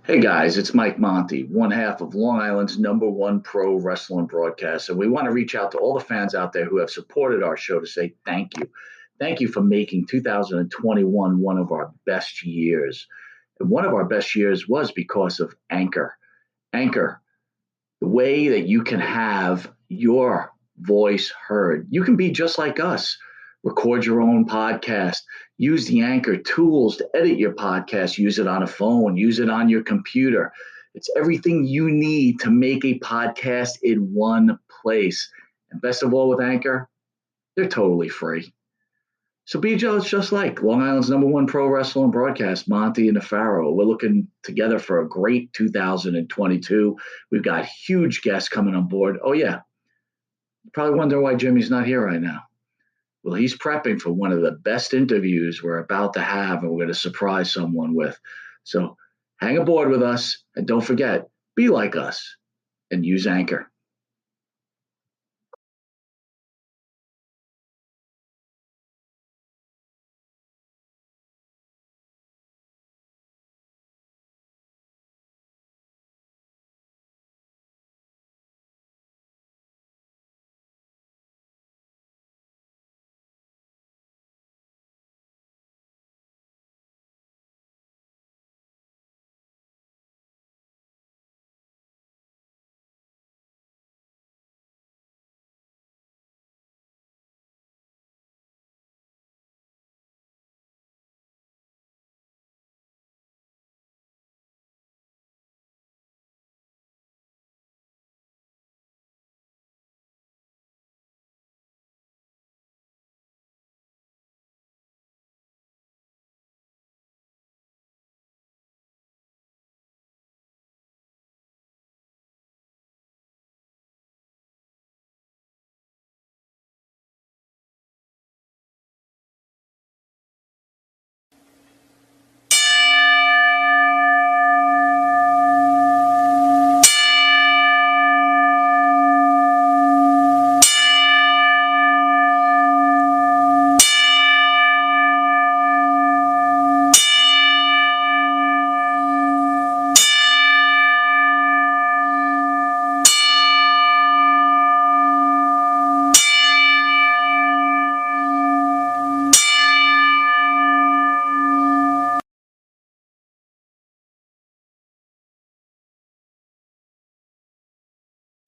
Hey guys, it's Mike Monty, one half of Long Island's #1 pro wrestling broadcast. And we want to reach out to all the fans out there who have supported our show to say thank you. Thank you for making 2021 one of our best years. And one of our best years was because of Anchor. Anchor, the way that you can have your voice heard. You can be just like us. Record your own podcast. Use the Anchor tools to edit your podcast. Use it on a phone. Use it on your computer. It's everything you need to make a podcast in one place. And best of all with Anchor, they're totally free. So be just like Long Island's #1 pro wrestling broadcast, Monte The Pharaoh. We're looking together for a great 2022. We've got huge guests coming on board. Oh, yeah. You probably wonder why Jimmy's not here right now. Well, he's prepping for one of the best interviews we're about to have, and we're going to surprise someone with. So hang aboard with us, and don't forget, be like us and use Anchor.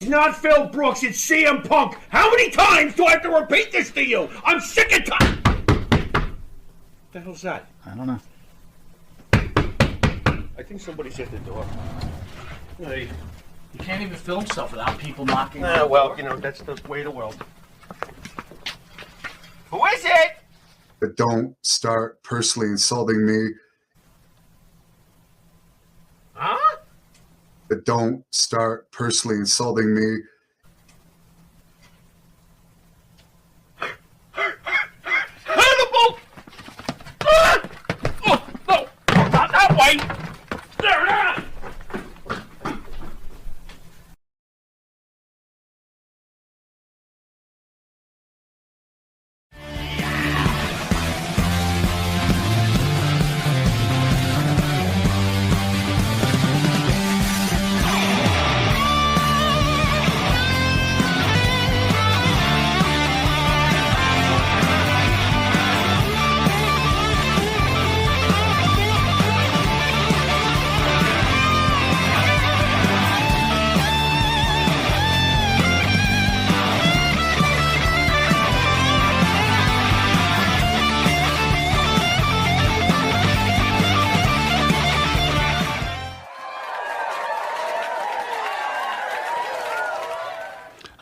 It's not Phil Brooks, it's CM Punk. How many times do I have to repeat this to you? I'm sick of time. What the hell's that? I don't know. I think somebody's at the door. Hey. You can't even film stuff without people knocking on the Well, door. you know, that's the way of the world. Who is it? But don't start personally insulting me. Huh? But don't start personally insulting me. Hannibal! Ah! Oh, no! Not that way! There!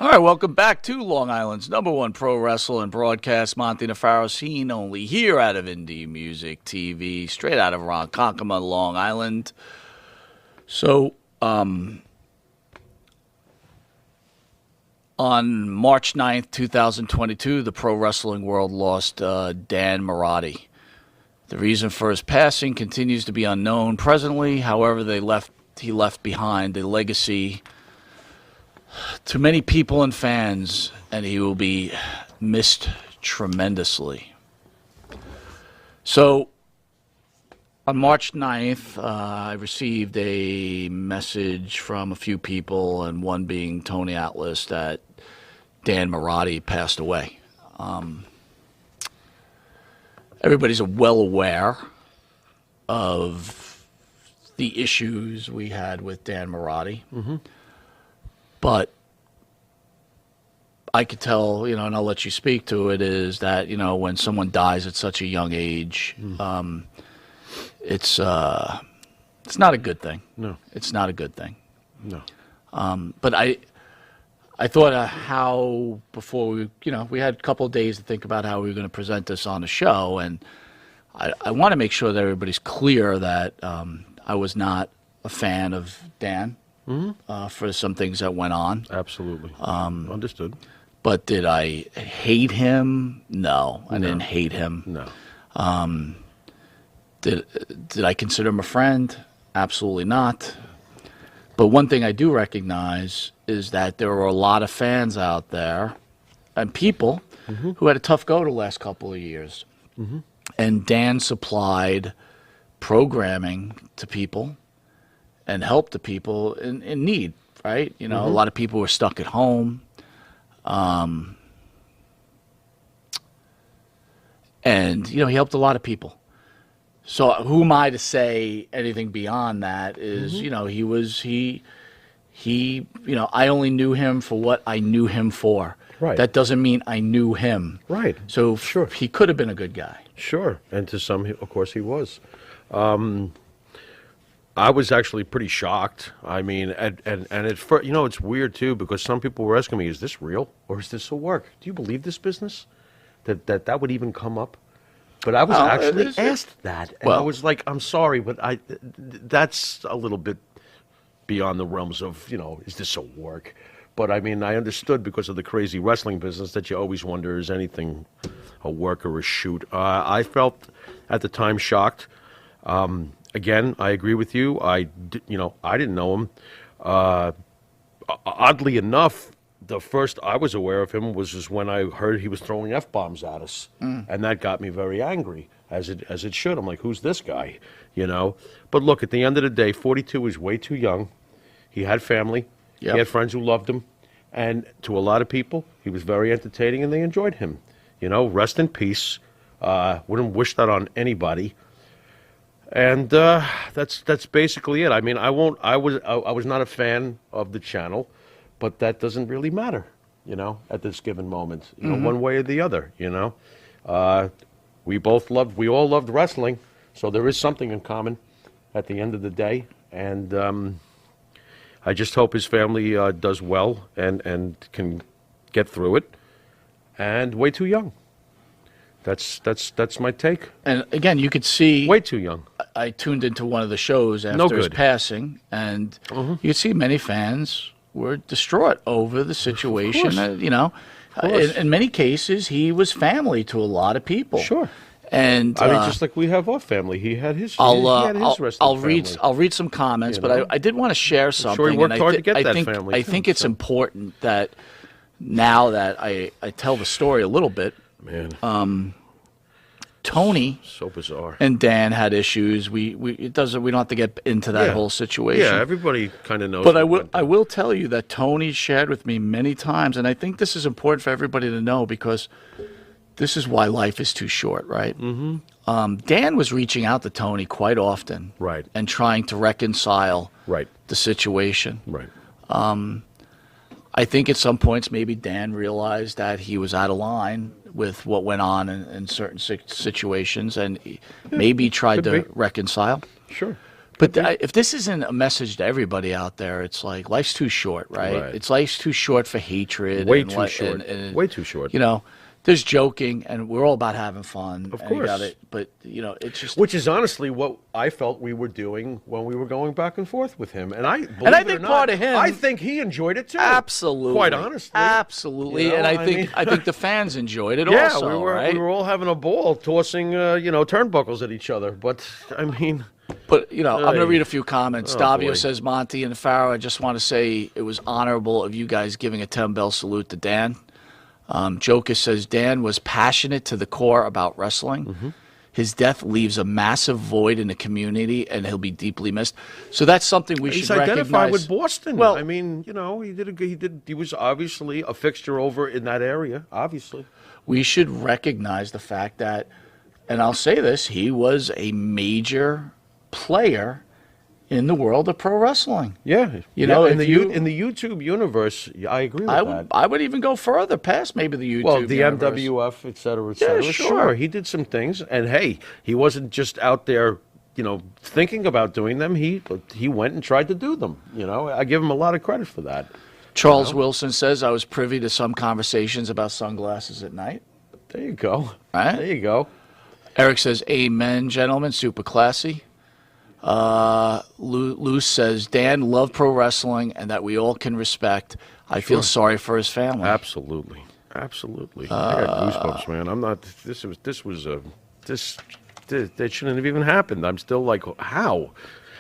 All right, welcome back to Long Island's #1 pro wrestling broadcast. Monte The Pharaoh, seen only here out of Indie Music TV, straight out of Ronkonkoma, Long Island. So, on March 9th, 2022, the pro wrestling world lost Dan Marotti. The reason for his passing continues to be unknown presently. However, he left behind a legacy to many people and fans, and he will be missed tremendously. So, On March 9th, I received a message from a few people, and one being Tony Atlas, that Dan Marotti passed away. Everybody's well aware of the issues we had with Dan Marotti. But I could tell, and I'll let you speak to it, is that, when someone dies at such a young age, it's not a good thing. No. It's not a good thing. No. But I thought how, before we had a couple of days to think about how we were going to present this on the show, and I want to make sure that everybody's clear that I was not a fan of Dan for some things that went on. Absolutely. Understood. But did I hate him? No, I didn't hate him. No. Did I consider him a friend? Absolutely not. But one thing I do recognize is that there were a lot of fans out there and people who had a tough go the last couple of years. And Dan supplied programming to people and help to people in need, right? A lot of people were stuck at home. And, he helped a lot of people. So who am I to say anything beyond that? Is, I only knew him for what I knew him for. Right. That doesn't mean I knew him. Right. So Sure. he could have been a good guy. Sure. And to some, of course, he was. I was actually pretty shocked. I mean, and at first, it's weird too, because some people were asking me, is this real or is this a work? Do you believe this business? That would even come up? But I was actually asked that. And I was like, I'm sorry, but that's a little bit beyond the realms of, is this a work? But I mean, I understood because of the crazy wrestling business that you always wonder, is anything a work or a shoot? I felt at the time shocked. Again, I agree with you. I didn't know him. Oddly enough, the first I was aware of him was just when I heard he was throwing F-bombs at us. And that got me very angry, as it should. I'm like, who's this guy? But look, at the end of the day, 42 is way too young. He had family. Yep. He had friends who loved him. And to a lot of people, he was very entertaining and they enjoyed him. Rest in peace. Wouldn't wish that on anybody. And that's basically it. I mean, I was not a fan of the channel, but that doesn't really matter, at this given moment, one way or the other, we all loved wrestling, so there is something in common at the end of the day. And I just hope his family does well and can get through it. And way too young. That's my take. And again, you could see way too young. I tuned into one of the shows after his passing, and you could see many fans were distraught over the situation. In many cases, he was family to a lot of people. Sure. And I mean, just like we have our family, he had his. I'll read some comments, but I did want to share something. Sure, he worked hard to get that family. I think it's important that now that I tell the story a little bit. Man. Tony so bizarre. And Dan had issues. We don't have to get into that whole situation. Yeah, everybody kind of knows. But I will tell you that Tony shared with me many times, and I think this is important for everybody to know, because this is why life is too short, right? Dan was reaching out to Tony quite often, right, and trying to reconcile the situation, right. I think at some points maybe Dan realized that he was out of line with what went on in certain situations, and maybe tried to reconcile. Sure. But if this isn't a message to everybody out there, it's like life's too short, right? Life's too short for hatred. Way too short. Way too short. There's joking, and we're all about having fun. Of course. But, it's just... Which is honestly what I felt we were doing when we were going back and forth with him. And I think part of him... I think he enjoyed it, too. Absolutely. Quite honestly. Absolutely. And I think the fans enjoyed it also, right? We were all having a ball, tossing, turnbuckles at each other. But, I mean... But, I'm going to read a few comments. Davio says, Monte and Pharaoh, I just want to say it was honorable of you guys giving a 10-bell salute to Dan. Joker says Dan was passionate to the core about wrestling. His death leaves a massive void in the community, and he'll be deeply missed. So that's something we He's should recognize. identified with Boston. Well, I mean, you know, he was obviously a fixture over in that area, obviously. we should recognize the fact that, and I'll say this, he was a major player in the world of pro wrestling. Yeah. You know, in if the YouTube universe, I agree with that. I would even go further past maybe the YouTube Well, the universe. MWF, et cetera, et cetera. Yeah, sure. He did some things, and hey, he wasn't just out there, you know, thinking about doing them. He went and tried to do them. You know, I give him a lot of credit for that. Charles Wilson says, I was privy to some conversations about sunglasses at night. There you go. Right? There you go. Eric says, amen, gentlemen, super classy. Luce says, Dan loved pro wrestling and that we all can respect. I feel sorry for his family. Absolutely. Absolutely. I got goosebumps, man. I'm not, this shouldn't have even happened. I'm still like, how?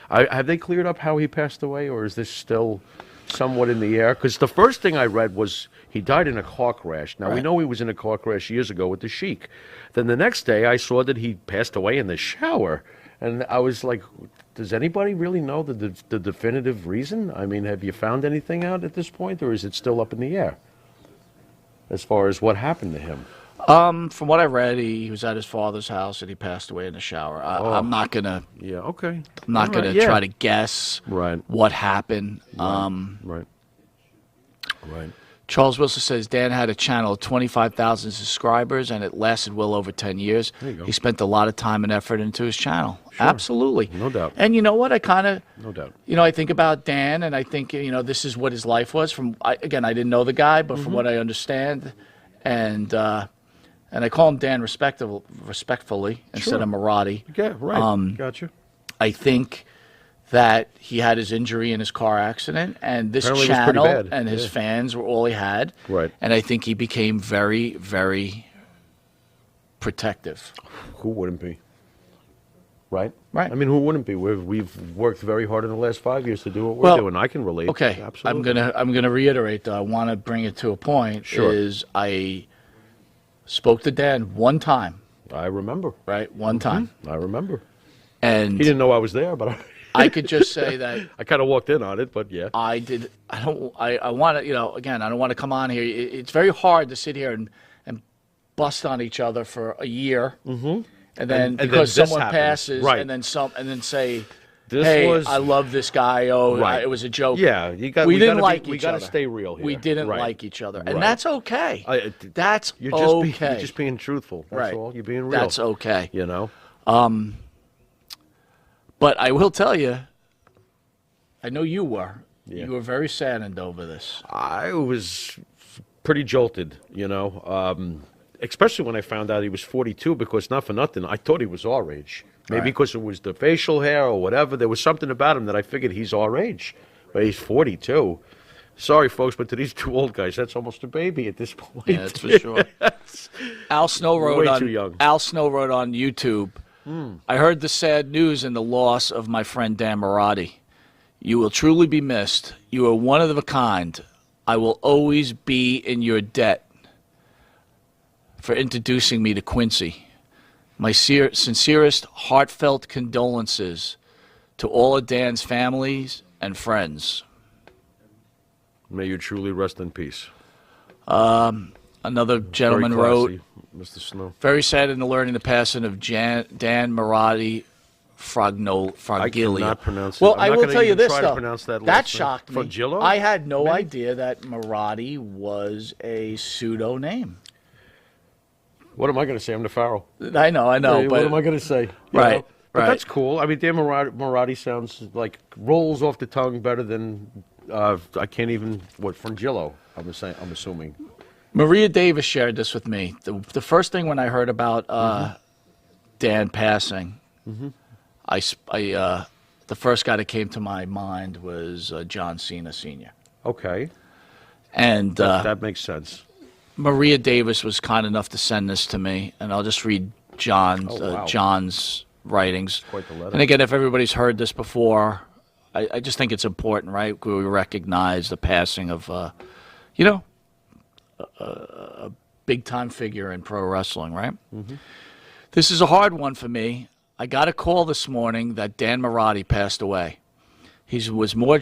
Have they cleared up how he passed away, or is this still somewhat in the air? Because the first thing I read was he died in a car crash. Now, we know he was in a car crash years ago with the Sheik. Then the next day, I saw that he passed away in the shower. And I was like, does anybody really know the definitive reason? I mean, have you found anything out at this point, or is it still up in the air as far as what happened to him? From what I read, he was at his father's house and he passed away in the shower. I'm not gonna. Yeah. Okay. I'm not gonna try to guess what happened. Right. Charles Wilson says Dan had a channel of 25,000 subscribers and it lasted well over 10 years. There you go. He spent a lot of time and effort into his channel. Sure. Absolutely. No doubt. And you know what? I kind of, no doubt. You know, I think about Dan and I think, you know, this is what his life was. Again, I didn't know the guy, but from what I understand, and I call him Dan respectfully instead of Marotti. Yeah, right. Gotcha. I think that he had his injury in his car accident, and this Apparently channel it was pretty bad. and his fans were all he had. Right. And I think he became very, very protective. Who wouldn't be? Right? Right. I mean, who wouldn't be? We've worked very hard in the last 5 years to do what we're doing. I can relate. Okay. Absolutely. I'm gonna reiterate, though. I want to bring it to a point. Sure. Is I spoke to Dan one time. I remember. Right. One time. I remember. And he didn't know I was there, but I could just say that I kind of walked in on it, but yeah. I did. I want to, you know, again, I don't want to come on here. It's very hard to sit here and bust on each other for a year. Mm-hmm. And then because someone passes and then say, hey, I love this guy. Oh, it was a joke. Yeah. We didn't like each other. We got to stay real here. We didn't like each other. And that's okay. That's you're just being truthful. That's all. You're being real. That's okay. You know? But I will tell you, I know you were. Yeah. You were very saddened over this. I was pretty jolted, you know, especially when I found out he was 42, because not for nothing, I thought he was our age. Maybe because it was the facial hair or whatever. There was something about him that I figured he's our age. But he's 42. Sorry, folks, but to these two old guys, that's almost a baby at this point. Yeah, that's for sure. Al Snow wrote Way too young. Al Snow wrote on YouTube, I heard the sad news and the loss of my friend Dan Marotti. You will truly be missed. You are one of a kind. I will always be in your debt for introducing me to Quincy. My sincerest, heartfelt condolences to all of Dan's families and friends. May you truly rest in peace. Another gentleman wrote, Mr. Snow. Very sad in the learning the passing of Dan Marotti Fragilio. I cannot pronounce it. Well, I'm I not will gonna tell you even this, try to though. pronounce that That last name. shocked me. Fragillo? I had no idea that Marotti was a pseudo name. What am I going to say? I'm the Pharaoh. I know, Hey, but what am I going to say? You Right, know? But right. that's cool. I mean, Dan Marotti sounds like rolls off the tongue better than I can't even Frangillo. I'm assuming. Maria Davis shared this with me. The first thing when I heard about Dan passing, the first guy that came to my mind was John Cena Sr. Okay, and that makes sense. Maria Davis was kind enough to send this to me, and I'll just read John's writings. Quite the letter. And again, if everybody's heard this before, I just think it's important, right? We recognize the passing of, a big-time figure in pro wrestling, right? Mm-hmm. This is a hard one for me. I got a call this morning that Dan Marotti passed away. He was more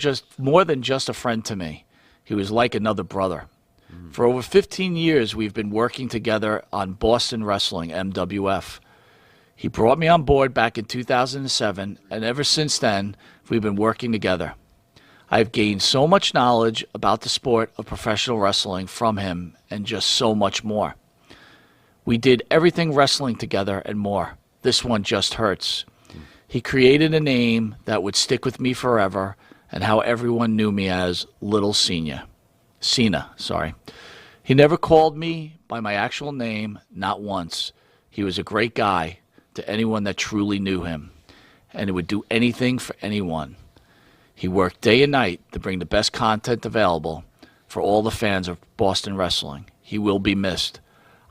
than just a friend to me. He was like another brother. For over 15 years, we've been working together on Boston Wrestling, MWF. He brought me on board back in 2007, and ever since then, we've been working together. I've gained so much knowledge about the sport of professional wrestling from him, and just so much more. We did everything wrestling together and more. This one just hurts. He created a name that would stick with me forever, and how everyone knew me as Little Cena. He never called me by my actual name, not once. He was a great guy to anyone that truly knew him, and he would do anything for anyone. He worked day and night to bring the best content available for all the fans of Boston wrestling. He will be missed.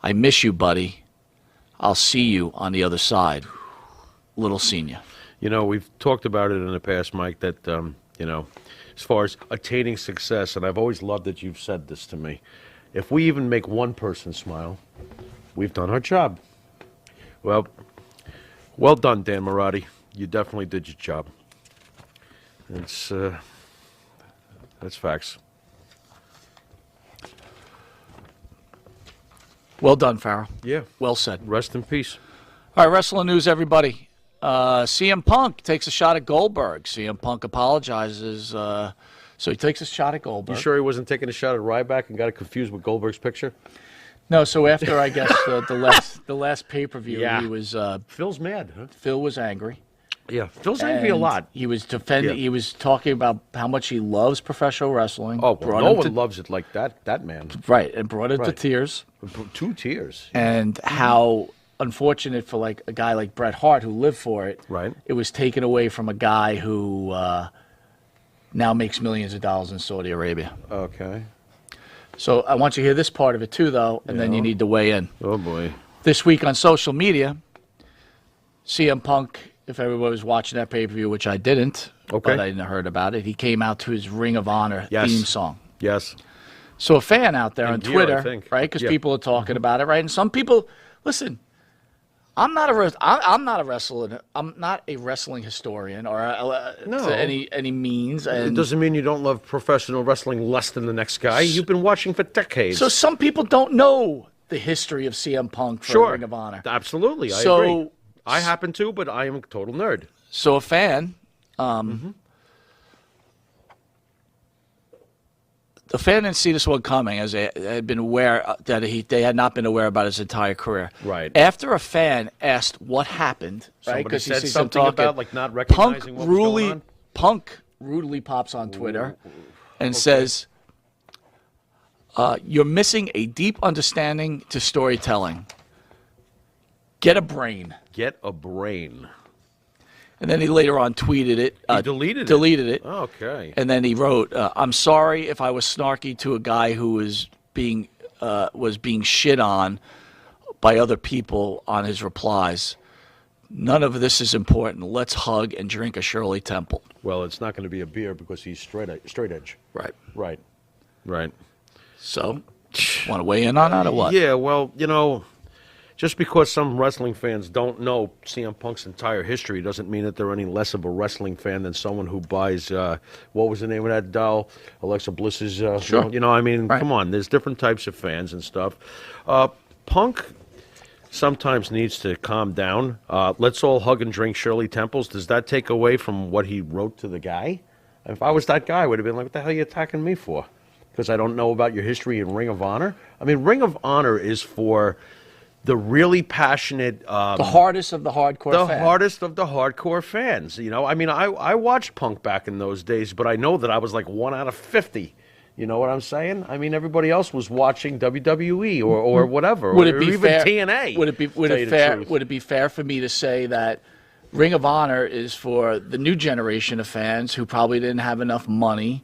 I miss you, buddy. I'll see you on the other side. Little Senior. You know, we've talked about it in the past, Mike, that, as far as attaining success, and I've always loved that you've said this to me, if we even make one person smile, we've done our job. Well done, Dan Marotti. You definitely did your job. That's facts. Well done, Pharaoh. Yeah. Well said. Rest in peace. All right, wrestling news, everybody. CM Punk takes a shot at Goldberg. CM Punk apologizes. So he takes a shot at Goldberg. You sure he wasn't taking a shot at Ryback and got it confused with Goldberg's picture? No, so after, I guess, the last pay-per-view, Yeah. He was... Phil's mad, huh? Phil was angry. Yeah, Phil's angry a And lot. He was defending. Yeah. He was talking about how much he loves professional wrestling. Oh, well, Brought no him one to- loves it like that man. Right, and brought it to Right. tears. 2 tears. And how unfortunate for like a guy like Bret Hart who lived for it. Right. It was taken away from a guy who now makes millions of dollars in Saudi Arabia. Okay. So I want you to hear this part of it too, though, and then you need to weigh in. Oh, boy. This week on social media, CM Punk, if everybody was watching that pay-per-view, which I didn't, Okay. but I didn't heard about it, he came out to his Ring of Honor Yes. theme song. Yes. So a fan out there on And gear, Twitter, I think. right? Because Yeah. people are talking about it, right? And some people, listen, I'm not a wrestler. I'm not a wrestling historian or No. to any means. It And doesn't mean you don't love professional wrestling less than the next guy. You've been watching for decades. so some people don't know the history of CM Punk for Sure. Ring of Honor. Absolutely, I So- agree. I happen to, but I am a total nerd. So a fan, the fan didn't see this one coming, as they had been aware that they had not been aware about his entire career. Right. After a fan asked what happened, right? Somebody he said sees him something talking, about like not recognizing what was going on. Punk rudely pops on Twitter and says, "You're missing a deep understanding to storytelling. Get a brain." Get a brain. And then he later on tweeted it. He deleted it? Deleted it. Okay. And then he wrote, "I'm sorry if I was snarky to a guy who was being shit on by other people on his replies. None of this is important. Let's hug and drink a Shirley Temple." Well, it's not going to be a beer because he's straight edge. Right. Right. Right. So, want to weigh in on that or what? Yeah, well, just because some wrestling fans don't know CM Punk's entire history doesn't mean that they're any less of a wrestling fan than someone who buys, what was the name of that doll? Alexa Bliss's. Sure. Right. Come on. There's different types of fans and stuff. Punk sometimes needs to calm down. Let's all hug and drink Shirley Temples. Does that take away from what he wrote to the guy? If I was that guy, I would have been like, what the hell are you attacking me for? Because I don't know about your history in Ring of Honor? I mean, Ring of Honor is for the really passionate, The hardest of the hardcore fan. hardest of the hardcore fans. I mean, I watched Punk back in those days, but I know that I was like 1 out of 50. You know what I'm saying? I mean, everybody else was watching WWE or whatever, Would it or be even fair? TNA. Would it be to tell you the fair? truth. Would it be fair for me to say that Ring of Honor is for the new generation of fans who probably didn't have enough money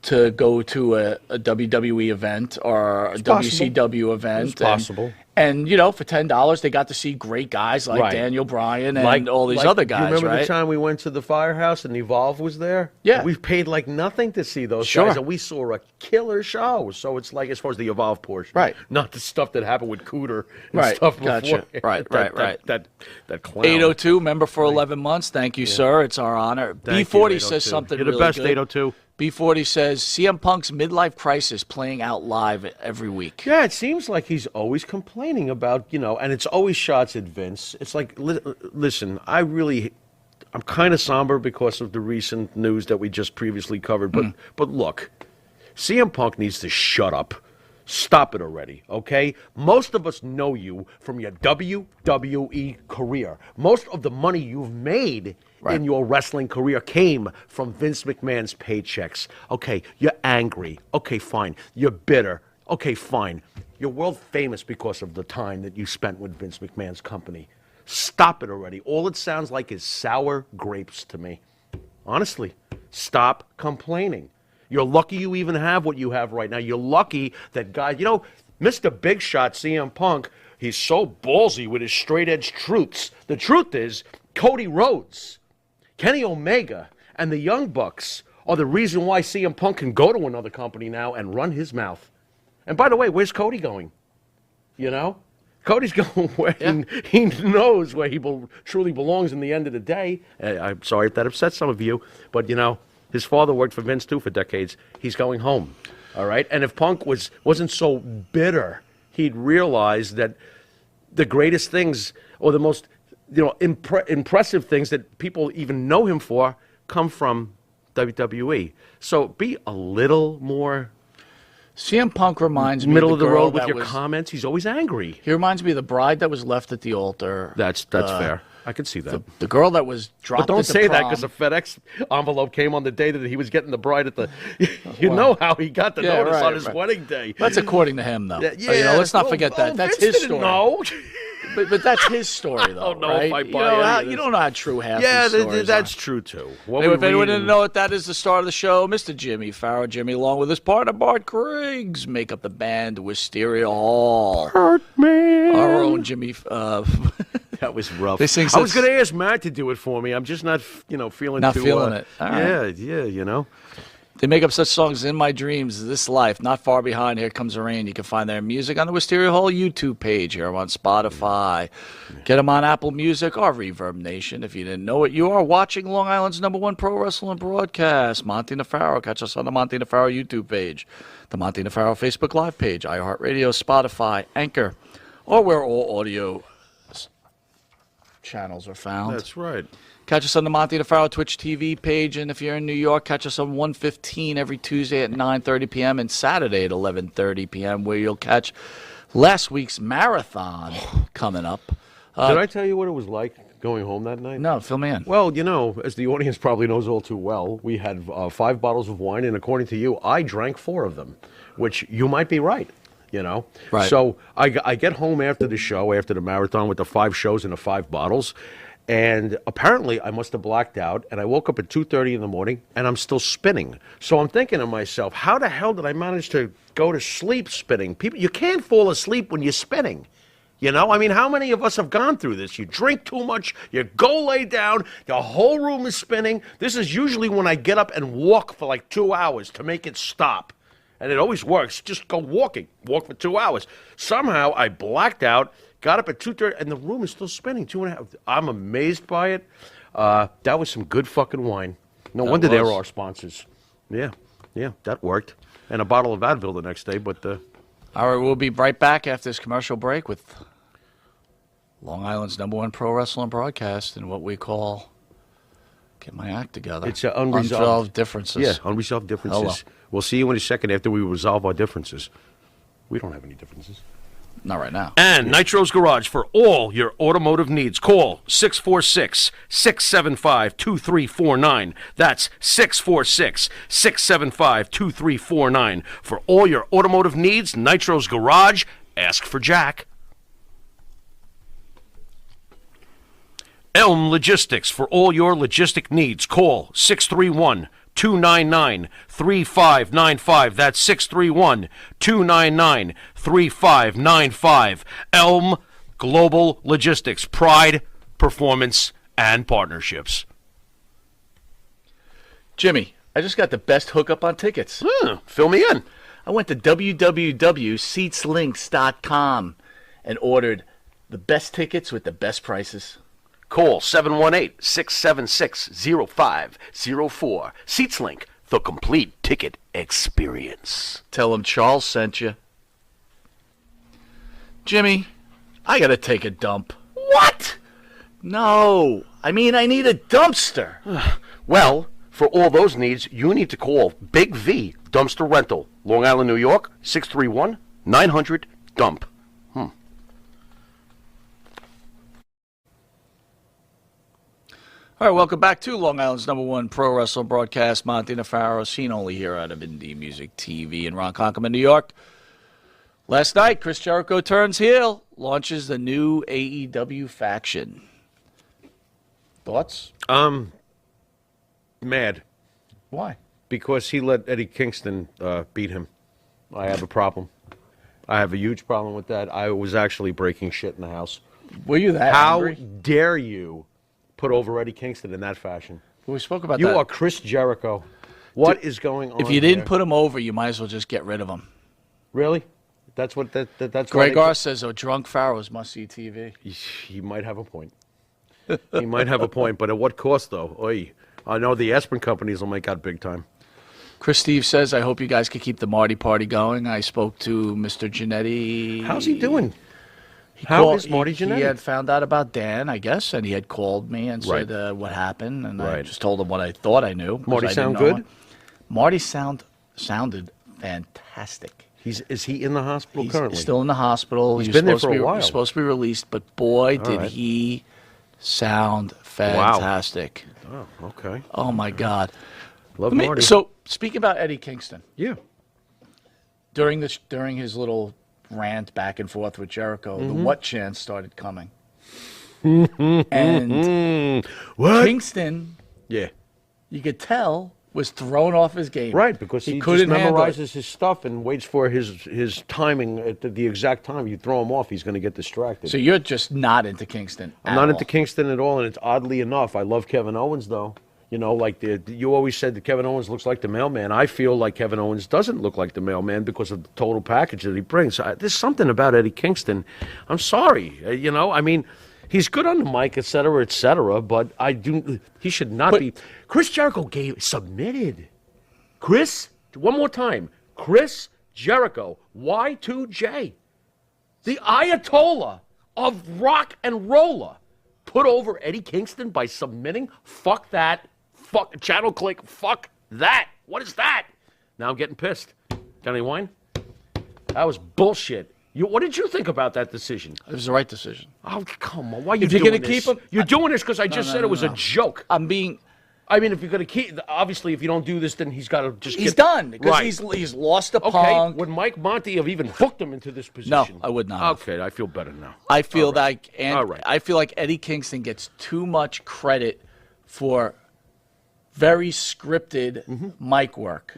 to go to a WWE event or a possible. WCW event? It's possible. And, for $10, they got to see great guys like Daniel Bryan and all these other guys, you remember right? the time we went to the Firehouse and Evolve was there? Yeah. We paid like nothing to see those Sure. guys, and we saw a killer show. So it's like, as far as the Evolve portion. Right. Not the stuff that happened with Cooter and Right. stuff Gotcha. before. Right. That clown. 802, member for 11 months. Thank you, sir. It's our honor. Thank B40 you, says 802. something You're the really best, good. 802. B40 says, CM Punk's midlife crisis playing out live every week. Yeah, it seems like he's always complaining about, and it's always shots at Vince. It's like, listen, I'm kind of somber because of the recent news that we just previously covered. But look, CM Punk needs to shut up. Stop it already, okay? Most of us know you from your WWE career. Most of the money you've made in your wrestling career came from Vince McMahon's paychecks. Okay, you're angry. Okay, fine. You're bitter. Okay, fine. You're world famous because of the time that you spent with Vince McMahon's company. Stop it already. All it sounds like is sour grapes to me. Honestly, stop complaining. You're lucky you even have what you have right now. You're lucky that guys, Mr. Big Shot, CM Punk, he's so ballsy with his straight edge truths. The truth is, Cody Rhodes, Kenny Omega, and the Young Bucks are the reason why CM Punk can go to another company now and run his mouth. And by the way, where's Cody going? Cody's going where he knows where he truly belongs in the end of the day. I'm sorry if that upsets some of you, but his father worked for Vince too for decades. He's going home, all right? And if Punk wasn't so bitter, he'd realize that the greatest things or the most impressive things that people even know him for come from WWE. So be a little more CM Punk reminds me middle of of the girl road with that your was, comments. He's always angry. He reminds me of the bride that was left at the altar. That's fair. I could see that. The girl that was dropped. But don't at the say that prom. because a FedEx envelope came on the day that he was getting the bride at the. You know how he got the notice on his wedding day. That's according to him, though. Yeah, let's not forget that. That's Vince his didn't story. know. But that's his story, though. I don't know right? if I buy You don't know how true half Yeah, these stories that's are. true too. Anyway, if anyone didn't know it, that is the start of the show. Mr. Jimmy Farrow, Jimmy, along with his partner Bart Griggs, make up the band Wisteria Hall. Man. Our own Jimmy. That was rough. They sing I was such- going to ask Matt to do it for me. I'm just not, feeling Not too. feeling it. All right. Yeah. They make up such songs as In My Dreams, This Life, Not Far Behind, Here Comes the Rain. You can find their music on the Wisteria Hall YouTube page here on Spotify. Get them on Apple Music or Reverb Nation. If you didn't know it, you are watching Long Island's #1 pro wrestling broadcast, Monte The Pharaoh. Catch us on the Monte The Pharaoh YouTube page, the Monte The Pharaoh Facebook Live page, iHeartRadio, Spotify, Anchor, or where all audio channels are found. That's right. Catch us on the Monte The Pharaoh Twitch TV page, and if you're in New York, catch us on 1:15 every Tuesday at 9:30 p.m. and Saturday at 11:30 p.m., where you'll catch last week's marathon coming up. Did I tell you what it was like going home that night? No, fill me in. Well, as the audience probably knows all too well, we had 5 bottles of wine, and according to you, I drank 4 of them, which you might be right. Right. So I get home after the show, after the marathon with the 5 shows and the 5 bottles, and apparently I must have blacked out, and I woke up at 2:30 in the morning, and I'm still spinning. So I'm thinking to myself, how the hell did I manage to go to sleep spinning? You can't fall asleep when you're spinning. How many of us have gone through this? You drink too much, you go lay down, the whole room is spinning. This is usually when I get up and walk for like 2 hours to make it stop. And it always works. Just go walk for 2 hours. Somehow I blacked out, got up at 2:30, and the room is still spinning. 2.5. I'm amazed by it. That was some good fucking wine. No wonder they're our sponsors. Yeah, that worked. And a bottle of Advil the next day, but... All right, we'll be right back after this commercial break with Long Island's #1 pro wrestling broadcast and what we call, get my act together. It's unresolved differences. Yeah, unresolved differences. Hello. We'll see you in a second after we resolve our differences. We don't have any differences. Not right now. And Nitro's Garage for all your automotive needs. Call 646-675-2349. That's 646-675-2349. For all your automotive needs, Nitro's Garage. Ask for Jack. Elm Logistics for all your logistic needs. Call 631 631-299-3595. That's 631-299-3595. Elm Global Logistics. Pride, performance, and partnerships. Jimmy, I just got the best hookup on tickets. Fill me in. I went to www.seatslinks.com and ordered the best tickets with the best prices. Call 718-676-0504. SeatsLink, the complete ticket experience. Tell them Charles sent you. Jimmy, I gotta take a dump. What? No, I mean I need a dumpster. Well, for all those needs, you need to call Big V Dumpster Rental, Long Island, New York, 631-900-DUMP. All right, welcome back to Long Island's #1 pro wrestling broadcast. Monte The Pharaoh, seen only here out of Indie Music TV in Ronkonkoma, New York. Last night, Chris Jericho turns heel, launches the new AEW faction. Thoughts? Mad. Why? Because he let Eddie Kingston beat him. I have a problem. I have a huge problem with that. I was actually breaking shit in the house. Were you that How angry? dare you put over Eddie Kingston in that fashion? Well, we spoke about You that. are Chris Jericho. What is going on? If you didn't here? put him over, you might as well just get rid of him. Really? That's what that's Greg why R says, "Oh, drunk Pharaohs must see TV." he might have a point. He might have a point, but at what cost, though? Oy. I know the aspirin companies will make out big time. Chris Steve says, "I hope you guys could keep the Marty party going." I spoke to Mr. Giannetti. How's he doing? How is Marty Jannetty? He had found out about Dan, I guess, and he had called me and said what happened, and I Right. just told him what I thought I knew. 'cause Marty I didn't sound know good? him. Marty sounded fantastic. Is he in the hospital He's currently? still in the hospital. He's He was been there supposed for to a be- while. He was supposed to be released, but boy, did right. he sound fantastic. Oh, okay. Oh, my God. Love Marty. So, speaking about Eddie Kingston, yeah. during his little rant back and forth with Jericho, the what chants started coming. And What? Kingston, Yeah. you could tell, was thrown off his game. Right, because he just couldn't handle it. memorizes his stuff and waits for his timing at the exact time. You throw him off, he's going to get distracted. So you're just not into Kingston. I'm not into Kingston at all, and it's oddly enough. I love Kevin Owens, though. You know, like you always said that Kevin Owens looks like the mailman. I feel like Kevin Owens doesn't look like the mailman because of the total package that he brings. There's something about Eddie Kingston. I'm sorry. You know, I mean, he's good on the mic, et cetera, but he should not be. Chris Jericho submitted. Chris, one more time. Chris Jericho, Y2J, the Ayatollah of rock and roller, put over Eddie Kingston by submitting? Fuck that. Fuck channel click. Fuck that. What is that? Now I'm getting pissed. Got any wine? That was bullshit. What did you think about that decision? It was the right decision. Oh, come on. Why are you If you're doing gonna this? keep him- You're doing this because I just said it was a joke. I'm being... I mean, if you're going to keep... Obviously, if you don't do this, then he's got to just He's get... done. Because Right. he's lost the Okay, Punk. would Mike Monty have even booked him into this position? No, I would not have. Okay, I feel better now. I feel All right. All right. I feel like Eddie Kingston gets too much credit for very scripted mic work.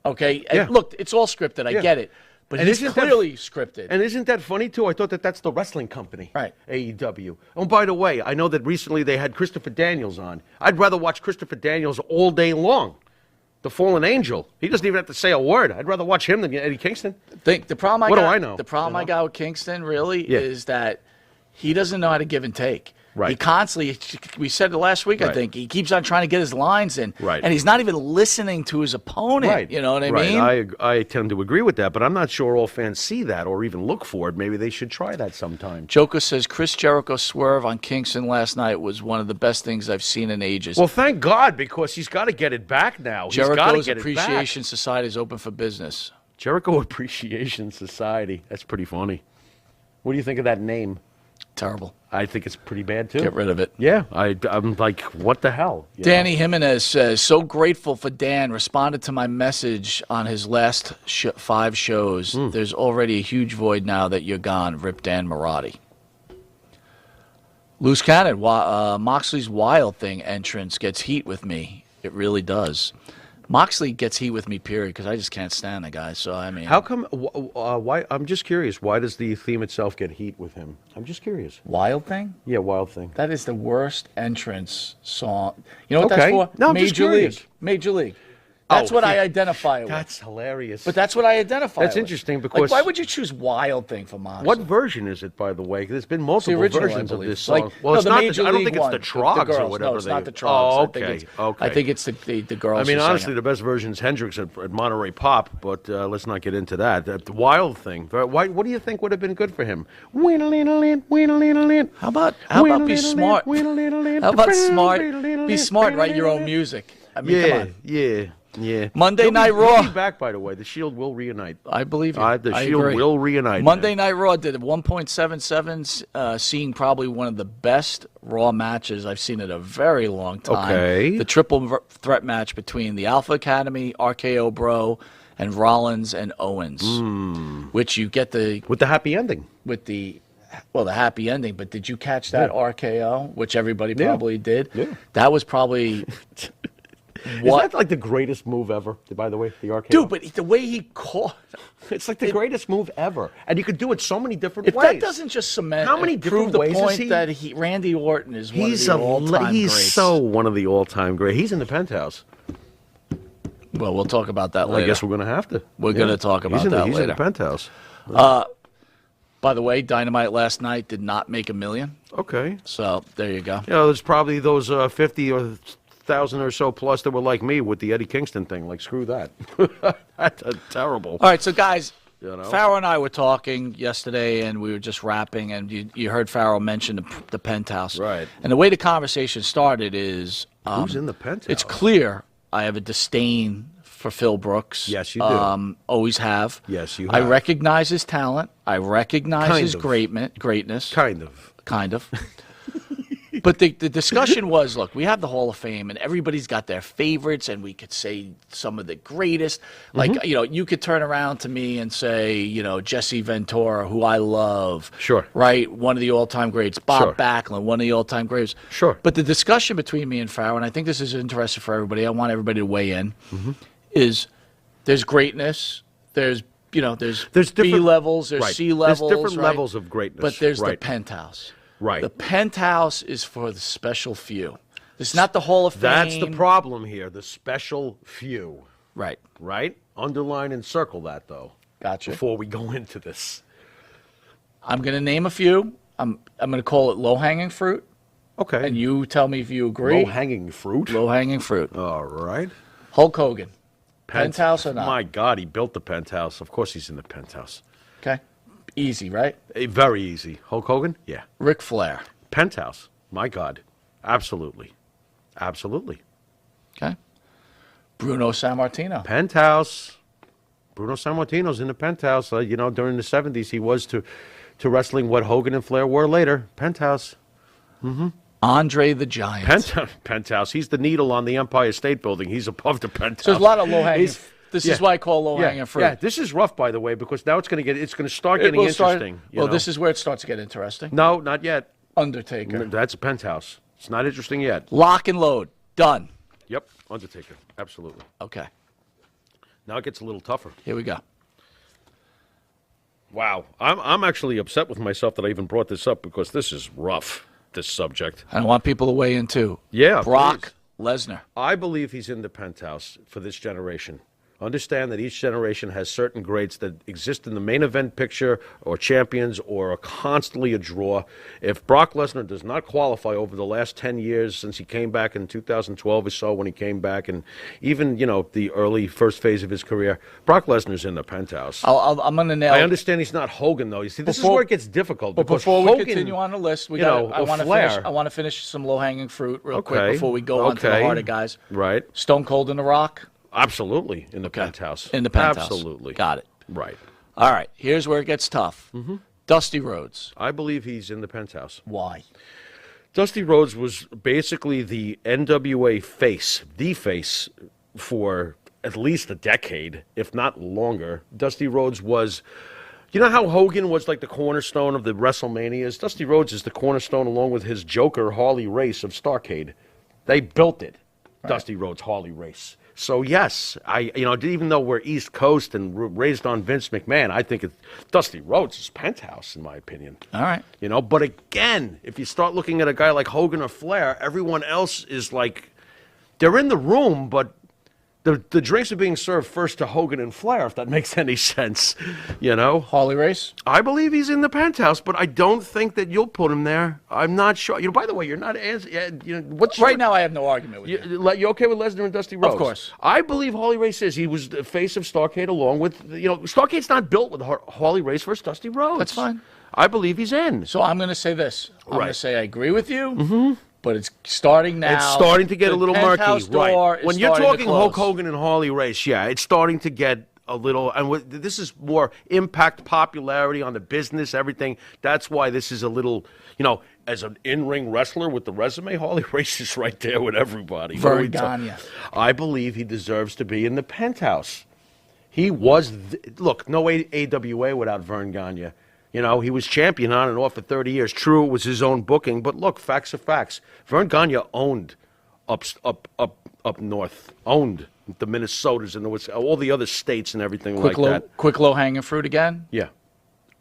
Okay, Yeah. and look, it's all scripted. I Yeah. get it, but And he's isn't that- clearly scripted. And isn't that funny, too? I thought that's the wrestling company. Right. AEW. Oh, by the way, I know that recently they had Christopher Daniels on. I'd rather watch Christopher Daniels all day long. The Fallen Angel. He doesn't even have to say a word. I'd rather watch him than Eddie Kingston. The problem What do I know? The problem I got with Kingston really Yeah. is that he doesn't know how to give and take. Right. He constantly, we said it last week, I Right. think, he keeps on trying to get his lines in. Right. And he's not even listening to his opponent. You know what I mean? I tend to agree with that, but I'm not sure all fans see that or even look for it. Maybe they should try that sometime. Joker says Chris Jericho's swerve on Kingston last night was one of the best things I've seen in ages. Well, thank God, because he's got to get it back now. He's got to Jericho's get it back. Appreciation Society is open for business. Jericho Appreciation Society. That's pretty funny. What do you think of that name? Terrible. I think it's pretty bad, too. Get rid of it. Yeah, I'm like, what the hell? You Danny Jimenez says, so grateful for Dan. Responded to my message on his last 5 shows. There's already a huge void now that you're gone. Rip Dan Marotti. Loose Cannon, Moxley's Wild Thing entrance gets heat with me. It really does. Moxley gets heat with me, period, because I just can't stand the guy. So, I mean. How come? Why? I'm just curious. Why does the theme itself get heat with him? I'm just curious. Wild Thing? Yeah, Wild Thing. That is the worst entrance song. You know what Okay. that's for? No, I'm just Major curious. League. Major League. That's what I identify it with. That's hilarious. But that's what I identify That's it with. interesting Like, because- why would you choose Wild Thing for Moxley? What version is it, by the way? There's been multiple original, I versions of believe. this Like, song. Well, no, it's the not. Major I don't League think it's one, the the Trogs girls. or whatever. No, it's they, not the Trogs. Oh, I think okay. it's, Okay. I think it's the girls. I mean, who sang honestly, it. the best version is Hendrix at Monterey Pop, but let's not get into that. The Wild Thing. Why? What do you think would have been good for him? How about be smart? How about smart? Be smart. Write your own music. I mean, come on. Yeah. Monday He'll Night be, Raw. He'll be back, by the way. The Shield will reunite. I believe you. The I Shield agree. will reunite. Monday Night Raw did a 1.77, seeing probably one of the best Raw matches I've seen in a very long time. Okay. The triple threat match between the Alpha Academy, RKO Bro, and Rollins and Owens, which you get with the happy ending. the happy ending. But did you catch that RKO, which everybody probably did? Yeah. That was probably. Is that like the greatest move ever, by the way, the RKO? Dude, but the way he caught. It's like the greatest move ever. And you could do it so many different If ways. that doesn't just cement, How many prove different the ways is point he? that Randy Orton is one of the all-time He's greats. so one of the all-time great. He's in the penthouse. Well, we'll talk about that later. I guess we're going to have to. We're going to talk about He's that He's later. in the penthouse. By the way, Dynamite last night did not make $1 million. Okay. So there you go. You know, there's probably those 50 or 1,000 or so plus that were like me with the Eddie Kingston thing. Like, screw that. That's terrible. All right, so guys, You know? Pharaoh and I were talking yesterday, and we were just rapping, and you heard Pharaoh mention the penthouse. Right. And the way the conversation started is... Who's in the penthouse? It's clear I have a disdain for Phil Brooks. Yes, you do. Always have. Yes, you I have. recognize his talent. I recognize Kind his of. greatness. Kind of. Kind of. But the discussion was, look, we have the Hall of Fame, and everybody's got their favorites, and we could say some of the greatest. Like, Mm-hmm. you could turn around to me and say, Jesse Ventura, who I love. Sure. Right? One of the all-time greats. Bob Sure. Backlund, one of the all-time greats. Sure. But the discussion between me and Farrell, and I think this is interesting for everybody, I want everybody to weigh in, is there's greatness, there's B different levels, there's right. C levels. There's different right? levels of greatness. But there's the right. penthouse. Right. The penthouse is for the special few. It's not the Hall of Fame. That's the problem here. The special few. Right. Right? Underline and circle that, though. Gotcha. Before we go into this. I'm going to name a few. I'm going to call it low-hanging fruit, Okay. and you tell me if you agree. Low-hanging fruit. Low-hanging fruit. All right. Hulk Hogan. Penthouse or not? My God, he built the penthouse. Of course he's in the penthouse. Okay. Easy, right? Very easy. Hulk Hogan? Yeah. Ric Flair. Penthouse. My God. Absolutely. Absolutely. Okay. Bruno Sammartino. Penthouse. Bruno Sammartino's in the penthouse. During the 70s, he was to wrestling what Hogan and Flair were later. Penthouse. Andre the Giant. Penthouse. He's the needle on the Empire State Building. He's above the penthouse. So there's a lot of low-hanging. This yeah. is why I call low-hanging fruit. Yeah, this is rough, by the way, because now it's going to start getting interesting. This is where it starts to get interesting. No, not yet. Undertaker. That's a penthouse. It's not interesting yet. Lock and load. Done. Yep, Undertaker. Absolutely. Okay. Now it gets a little tougher. Here we go. Wow. I'm actually upset with myself that I even brought this up because this is rough, this subject. I want people to weigh in too. Yeah, Brock Lesnar. I believe he's in the penthouse for this generation. Understand that each generation has certain greats that exist in the main event picture or champions or are constantly a draw. If Brock Lesnar does not qualify over the last 10 years since he came back in 2012 or so when he came back and even, the early first phase of his career, Brock Lesnar's in the penthouse. I'm going to nail it. I understand he's not Hogan, though. You see, this is where it gets difficult. But because before we Hogan, continue on the list, I or want to Flair. finish. I want to finish some low-hanging fruit real quick Okay. before we go on to the Okay. harder guys. Right. Stone Cold and The Rock. Absolutely, in the penthouse. In the penthouse. Absolutely. Got it. Right. All right. Here's where it gets tough. Dusty Rhodes. I believe he's in the penthouse. Why? Dusty Rhodes was basically the NWA face, the face for at least a decade, if not longer. Dusty Rhodes was, you know how Hogan was like the cornerstone of the WrestleManias? Dusty Rhodes is the cornerstone along with his Joker, Harley Race of Starrcade. They built it. Dusty Rhodes Harley Race. So yes, even though we're East Coast and raised on Vince McMahon, I think Dusty Rhodes is penthouse in my opinion. All right. But again, if you start looking at a guy like Hogan or Flair, everyone else is like, they're in the room, but the drinks are being served first to Hogan and Flair, if that makes any sense. Harley Race? I believe he's in the penthouse, but I don't think that you'll put him there. I'm not sure. By the way, you're not as what's Right now, I have no argument with you. You okay with Lesnar and Dusty Rhodes? Of course. I believe Harley Race is. He was the face of Starrcade along with Starrcade's not built with Harley Race versus Dusty Rhodes. That's fine. I believe he's in. So I'm going to say this. I'm going to say I agree with you. Mm-hmm. But it's starting now. It's starting to get a little murky, right? When you're talking Hulk Hogan and Harley Race, yeah, it's starting to get a little. And this is more impact, popularity on the business, everything. That's why this is a little, as an in-ring wrestler with the resume, Harley Race is right there with everybody. Vern Gagne. I believe he deserves to be in the penthouse. He was look, no AWA without Vern Gagne. He was champion on and off for 30 years. True, it was his own booking, but look, facts are facts. Vern Gagne owned up north, owned the Minnesotas and all the other states and everything that. Quick low-hanging fruit again? Yeah.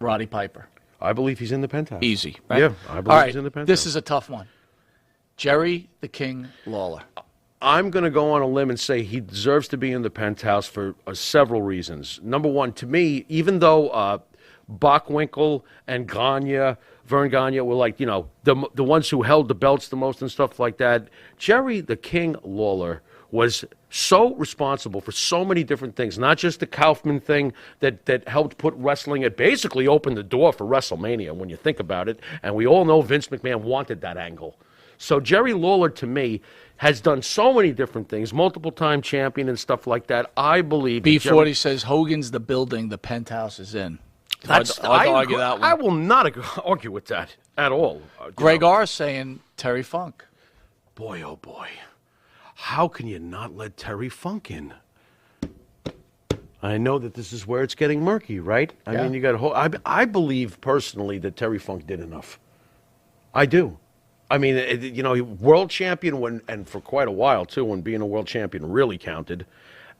Roddy Piper. I believe he's in the penthouse. Easy, right? Yeah, I believe he's in the penthouse. This is a tough one. Jerry the King Lawler. I'm going to go on a limb and say he deserves to be in the penthouse for several reasons. Number one, to me, even though Bockwinkel and Vern Gagne were like, the ones who held the belts the most and stuff like that. Jerry the King Lawler was so responsible for so many different things, not just the Kaufman thing that helped put wrestling, it basically opened the door for WrestleMania when you think about it. And we all know Vince McMahon wanted that angle. So Jerry Lawler, to me, has done so many different things, multiple-time champion and stuff like that. I believe B40 says Hogan's the building the penthouse is in. Hard to argue that one. I will not argue with that at all. Greg R. saying Terry Funk. Boy, oh boy. How can you not let Terry Funk in? I know that this is where it's getting murky, right? I mean, you got I believe personally that Terry Funk did enough. I do. I mean, world champion and for quite a while, too, when being a world champion really counted.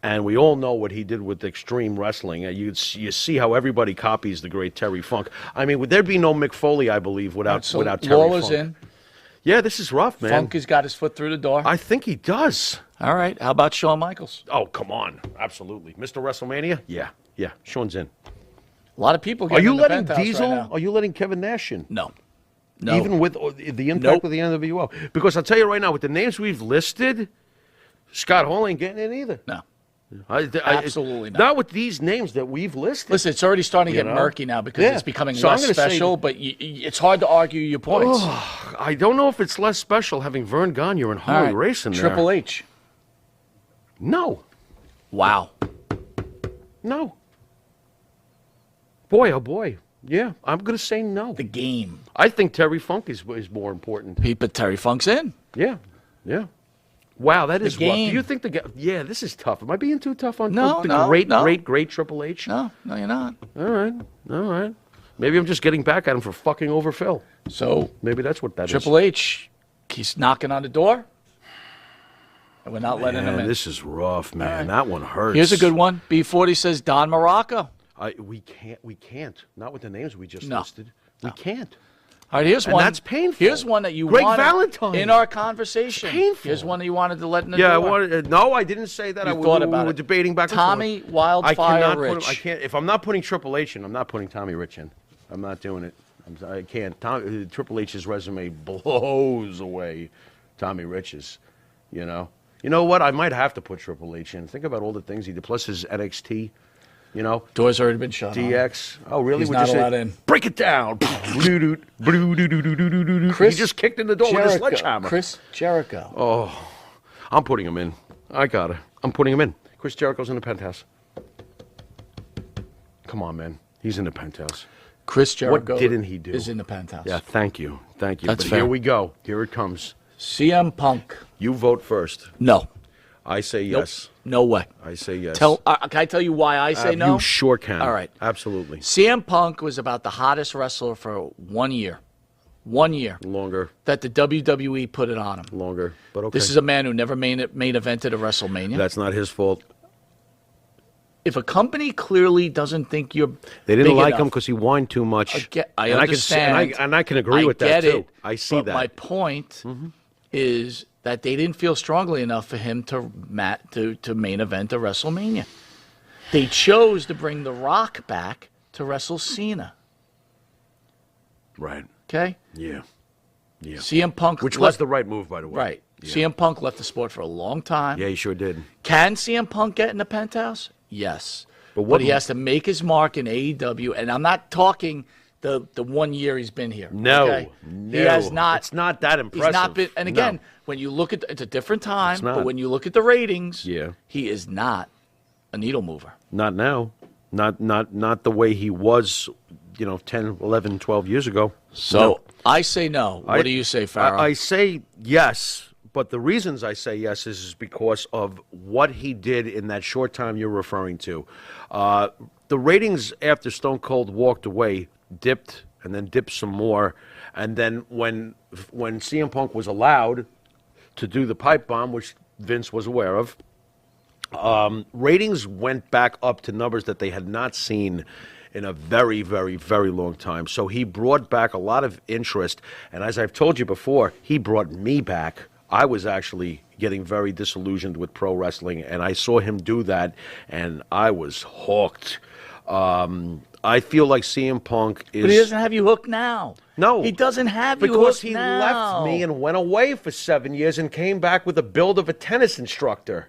And we all know what he did with Extreme Wrestling. You see how everybody copies the great Terry Funk. I mean, would there be no Mick Foley, I believe, without Terry Lawler's Funk? in. Yeah, this is rough, man. Funk has got his foot through the door. I think he does. All right. How about Shawn Michaels? Oh, come on. Absolutely. Mr. WrestleMania? Yeah. Shawn's in. A lot of people Are you letting Diesel? Right, are you letting Kevin Nash in? No. Even with the impact of the NWO? Because I'll tell you right now, with the names we've listed, Scott Hall ain't getting in either. No. Absolutely not. Not with these names that we've listed. Listen, it's already starting to get murky now because it's becoming less special, but it's hard to argue your points. Oh, I don't know if it's less special having Vern Gagne and Harley Race in there. Triple H. No. Wow. No. Boy, oh boy. Yeah, I'm going to say no. The Game. I think Terry Funk is more important. But Terry Funk's in. Yeah. Wow, that is rough. Game. Do you think yeah, this is tough. Am I being too tough on the great Triple H? No, you're not. All right. Maybe I'm just getting back at him for fucking over Phil. So maybe that's what that Triple H, he's knocking on the door, and we're not letting him in. This is rough, man. Right. That one hurts. Here's a good one. B40 says Don Morocco. We can't. Not with the names we just listed. We can't. All right, here's one. That's painful. Here's one that you wanted Valentine. In our conversation. It's painful. Here's one that you wanted to let in the door. I wanted. No, I didn't say that. We were debating back and Tommy forth. Wildfire Rich. I can't. If I'm not putting Triple H in, I'm not putting Tommy Rich in. I'm not doing it. I can't. Triple H's resume blows away Tommy Rich's. You know what? I might have to put Triple H in. Think about all the things he did. Plus his NXT. Door's already been shut. DX. Oh, really? He's not allowed in. Break it down. He just kicked in the door with a sledgehammer. Chris Jericho. Oh, I'm putting him in. I got it. I'm putting him in. Chris Jericho's in the penthouse. Come on, man. He's in the penthouse. Chris Jericho. What didn't he do? Is in the penthouse. Yeah, thank you. That's fair. Here we go. Here it comes. CM Punk. You vote first. No. I say yes. Nope. No way. I say yes. Can I tell you why I say no? You sure can. All right. Absolutely. CM Punk was about the hottest wrestler for 1 year. 1 year. Longer. That the WWE put it on him. Longer. But okay. This is a man who never main evented a WrestleMania. That's not his fault. If a company clearly doesn't think you're They didn't big like enough, him because he whined too much. I understand. And I can agree with that, too. I see but that. My point is that they didn't feel strongly enough for him to main event a WrestleMania. They chose to bring The Rock back to wrestle Cena. Right. Okay? Yeah. Yeah. CM Punk. Which was the right move, by the way. Right. Yeah. CM Punk left the sport for a long time. Yeah, he sure did. Can CM Punk get in the penthouse? Yes. But he has to make his mark in AEW. And I'm not talking the 1 year he's been here. No. Okay? No. He has not. It's not that impressive. He's not been. And again, No. when you look at it's a different time, It's not. but when you look at the ratings, Yeah. he is not a needle mover. Not now. Not the way he was, 10, 11, 12 years ago. So No. I say no. What do you say, Pharaoh? I say yes, but the reasons I say yes is because of what he did in that short time you're referring to. The ratings after Stone Cold walked away dipped and then dipped some more. And then when CM Punk was allowed to do the pipe bomb, which Vince was aware of, ratings went back up to numbers that they had not seen in a very, very, very long time. So he brought back a lot of interest. And as I've told you before, he brought me back. I was actually getting very disillusioned with pro wrestling, and I saw him do that, and I was hooked. I feel like CM Punk is... But he doesn't have you hooked now. No. He doesn't have you because hooked he now. left me and went away for 7 years and came back with a build of a tennis instructor.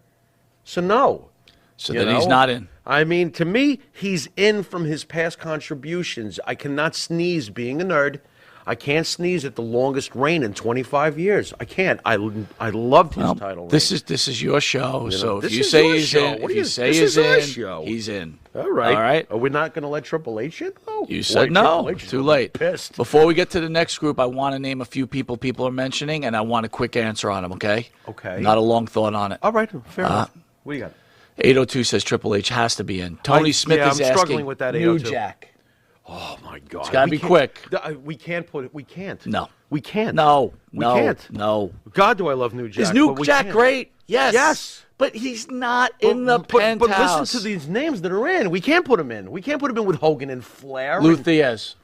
So no. So You then he's know? not in. I mean, to me, he's in from his past contributions. I cannot sneeze being a nerd. I can't sneeze at the longest reign in 25 years. I can't. I loved his title reign. This is your show. So if this you is say your he's show. in, What if do you you- say this he's is our in, show. he's in. All right. All right. Are we not going to let Triple H in? Oh, You boy, said no. Triple H is Too gonna be late. Pissed. Before we get to the next group, I want to name a few people are mentioning, and I want a quick answer on them. Okay. Okay. Not a long thought on it. All right. Fair enough. What do you got? 802 says Triple H has to be in. Tony Smith yeah, is I'm asking. struggling with that New 802. Jack. Oh my God! It's gotta We be can't- quick. We can't put it. We can't. No. We can't. No. We No. can't. No. God, do I love New Jack? Is New but we Jack can't. great? Yes. Yes. But he's not in the But penthouse. listen to these names that are in. We can't put him in. We can't put him in with Hogan and Flair. Lou Thez.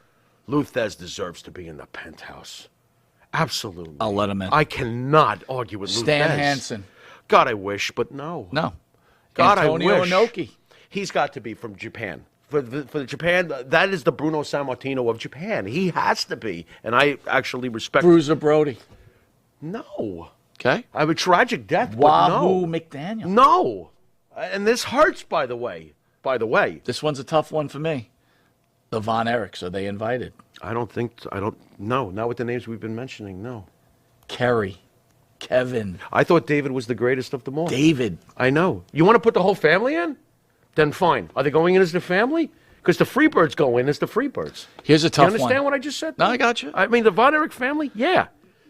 Lou Thez deserves to be in the penthouse. Absolutely. I'll let him in. I cannot argue with Lou Stan Thez. Hansen. God, I wish, but no. No. God, Antonio I wish. Inoki. He's got to be from Japan. For Japan, that is the Bruno Sammartino of Japan. He has to be. And I actually respect... Bruiser Brody. No. Okay. I have a tragic death, but Wahoo no. McDaniel. No. And this hurts, by the way. This one's a tough one for me. The Von Erichs, are they invited? No, not with the names we've been mentioning, no. Kerry. Kevin. I thought David was the greatest of them all. David. I know. You want to put the whole family in? Then fine. Are they going in as the family? Because the Freebirds go in as the Freebirds. Here's a You tough one. understand what I just said? No, I got you. I mean, the Von Erich family? Yeah.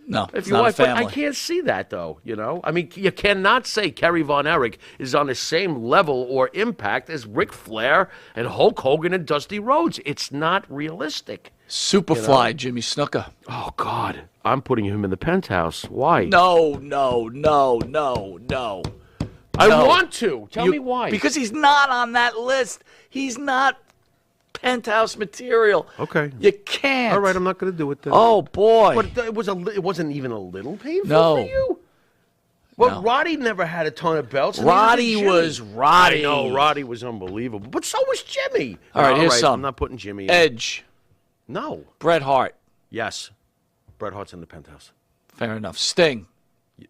No, If it's you not want, a family. but I can't see that, though, I mean, you cannot say Kerry Von Erich is on the same level or impact as Ric Flair and Hulk Hogan and Dusty Rhodes. It's not realistic. Superfly, Jimmy Snuka. Oh, God. I'm putting him in the penthouse. Why? No. I No. want to. Tell me why. Because he's not on that list. He's not penthouse material. Okay. You can't. All right, I'm not going to do it then. Oh, boy. But it wasn't even a little painful No. for you? Well, No. Roddy never had a ton of belts. and Roddy neither did Jimmy. was Roddy. I know, Roddy was unbelievable. But so was Jimmy. All right, here's some. I'm not putting Jimmy in. Edge. No. Bret Hart. Yes. Bret Hart's in the penthouse. Fair enough. Sting.